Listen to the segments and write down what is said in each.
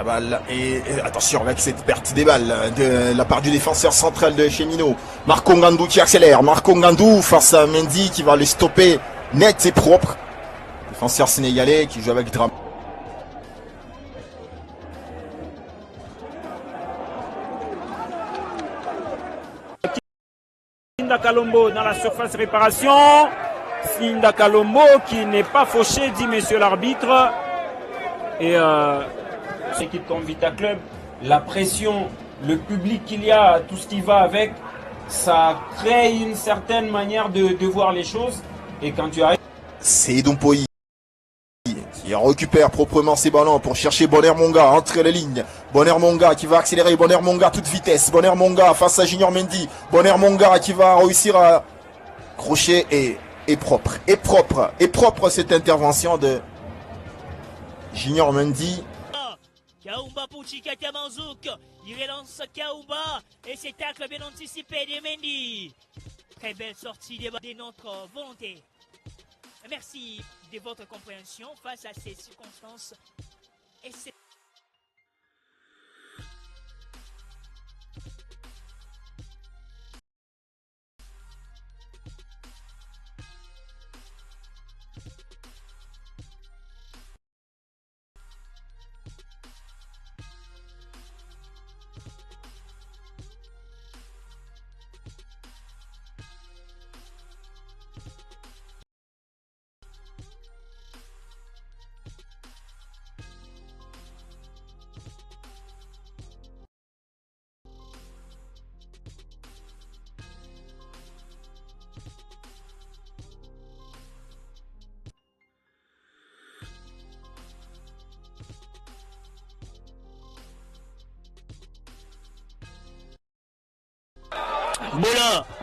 La balle et attention avec cette perte des balles de la part du défenseur central de Cheminot. Marco Ngandou qui accélère. Marco Ngandou face à Mendy qui va le stopper net et propre. Défenseur sénégalais qui joue avec drame. Sinda Kalombo dans la surface réparation. Sinda Kalombo qui n'est pas fauché, dit monsieur l'arbitre. Et équipe comme Vita Club, la pression, le public qu'il y a, tout ce qui va avec, ça crée une certaine manière de voir les choses. Et quand tu arrives... C'est Dompoy qui récupère proprement ses ballons pour chercher Bonner Monga entre les lignes. Bonner Monga qui va accélérer, Bonner Monga toute vitesse. Bonner Monga face à Junior Mendy. Bonner Monga qui va réussir à crocher et propre. Et propre cette intervention de Junior Mendy. Kaoumba pour Chikata Manzouk. Il relance Kaoumba et c'est tacle bien anticipé de Mendy. Très belle sortie de notre volonté. Merci de votre compréhension face à ces circonstances. Et c'est...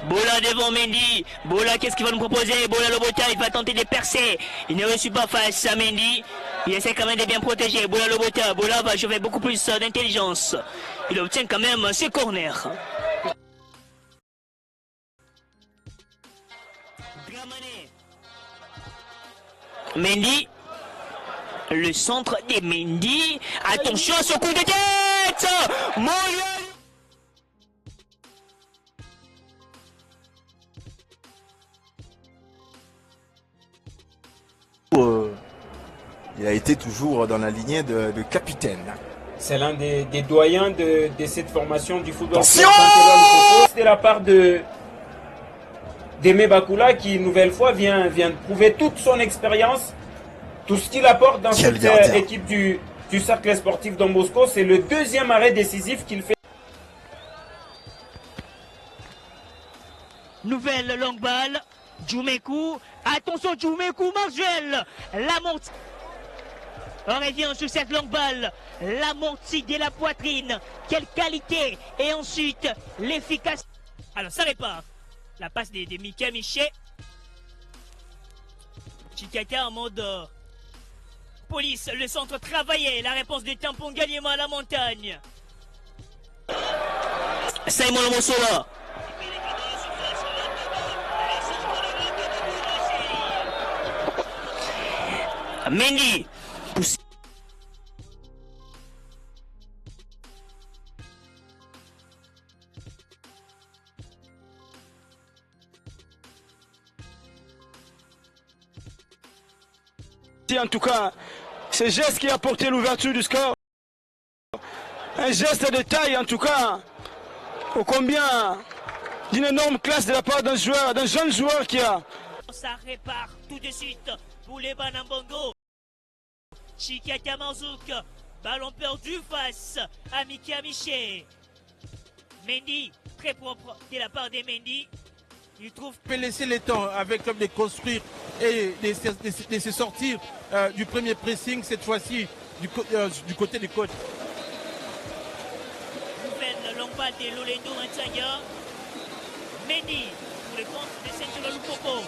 Bola devant Mendy. Bola, qu'est-ce qu'il va nous proposer? Bola Lobota, il va tenter de percer. Il ne reçut pas face à Mendy. Il essaie quand même de bien protéger. Bola Lobota. Bola va jouer beaucoup plus d'intelligence. Il obtient quand même ses corners. Mendy. Le centre de Mendy. Attention à son coup de tête. Il a été toujours dans la lignée de capitaine. C'est l'un des doyens de cette formation du football. Attention! C'est la part de d'Aimé Bakula qui, une nouvelle fois, vient de prouver toute son expérience, tout ce qu'il apporte dans cette équipe du cercle sportif Don Bosco. C'est le deuxième arrêt décisif qu'il fait. Nouvelle longue balle. Djoumekou. Attention, Djoumekou, Marjuel. La montée. On revient sur cette longue balle. La montée de la poitrine. Quelle qualité. Et ensuite, l'efficacité. Alors, ça répare. La passe de Mika Miché. Chikata en mode police. Le centre travaillé. La réponse de Tampon Galiema à la montagne. Simon Lomosola. Mendy. En tout cas, ce geste qui a apporté l'ouverture du score, un geste de taille en tout cas, ô combien d'une énorme classe de la part d'un joueur, d'un jeune joueur qui a... Ça répare tout de suite pour les Banambongo. Chikata Manzouk, ballon perdu face à Mika Miché. Mendy, très propre de la part de Mendy. Il trouve... peut laisser le temps avec l'homme de construire et de se sortir du premier pressing, cette fois-ci du côté du coach. Nouvelle longue balle de Lolendo Intaya. Mendy pour le compte de Central Lupopo.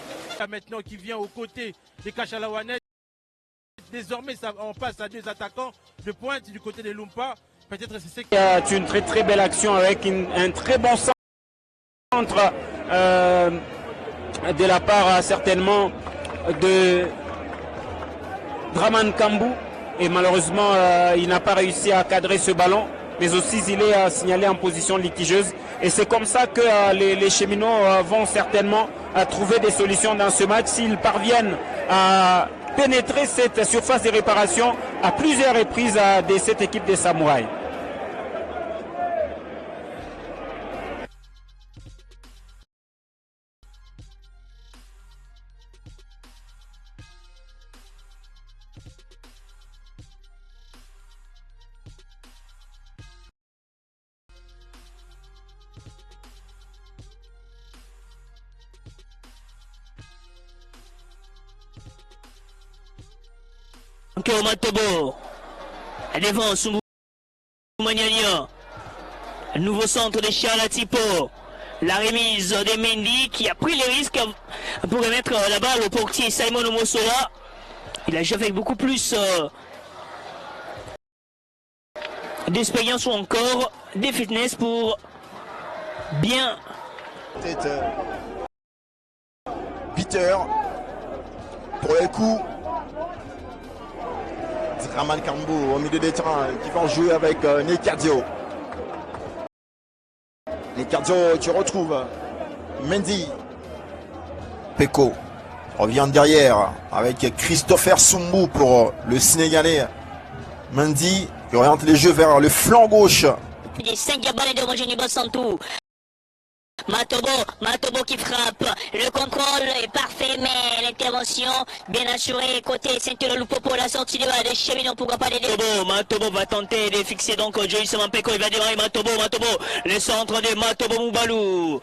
Maintenant qui vient aux côtés de Kachalawanet. Désormais, on passe à deux attaquants de pointe du côté de Lumpa. Peut-être c'est ce qui... C'est une très très belle action avec un très bon centre de la part certainement de Draman Kambou. Et malheureusement, il n'a pas réussi à cadrer ce ballon. Mais aussi, il est signalé en position litigieuse. Et c'est comme ça que les cheminots vont certainement trouver des solutions dans ce match s'ils parviennent à pénétrer cette surface de réparation à plusieurs reprises de cette équipe des Samouraïs. Encore Matobo. Devant Soumoumanyanyan. Nouveau centre de Charles Tipo. La remise de Mendy qui a pris les risques pour remettre la balle au portier Simon Omosola. Il a joué avec beaucoup plus d'expérience ou encore de fitness pour bien. Peter pour le coup. Raman Kambo au milieu des terrains qui va jouer avec Nekadio. Nekadio, tu retrouves Mendy. Peko revient derrière avec Christopher Sumbu pour le Sénégalais. Mendy qui oriente les jeux vers le flanc gauche. Les 5 balles de Rogénie Bossantou. Matobo qui frappe, le contrôle est parfait, mais l'intervention bien assurée côté Saint-Lupopo, la sortie de balle de Cheminot, pourquoi pas les Matobo va tenter de fixer donc Joyce Mampeko, il va démarrer Matobo, le centre de Matobo Moubalou.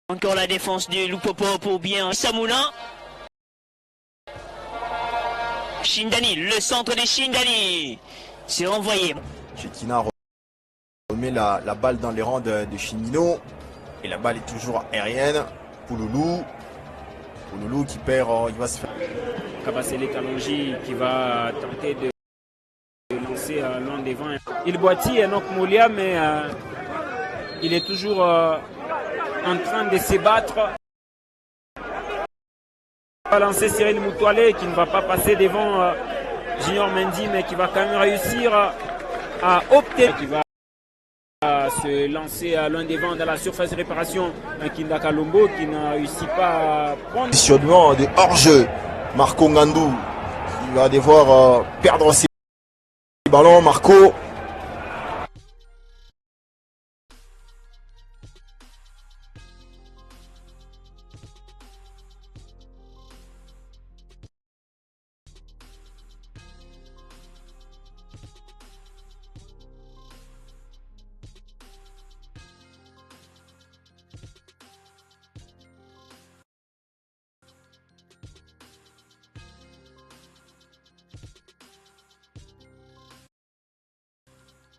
Encore la défense de Lupopo pour bien Samoulin. Shindani, le centre de Shindani, c'est renvoyé. Chetina remet la balle dans les rangs de Cheminot. Et la balle est toujours aérienne. Pouloulou qui perd, il va se faire. Kabasele Kalonji qui va tenter de lancer loin devant. Il boitille Enoch Moulia, mais il est toujours en train de se battre. Il va lancer Cyril Moutoualé qui ne va pas passer devant Junior Mendy, mais qui va quand même réussir à opter. Qui va se lancer à loin devant dans la surface de réparation. Kinda Kalombo qui n'a réussi pas à prendre. Positionnement de hors-jeu. Marco Ngandou qui va devoir perdre ses ballons. Marco.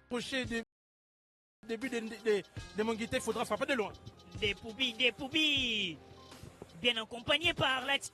Prochain début de Monguité, il faudra frapper de loin. Des poubis, bien accompagnés par l'ex.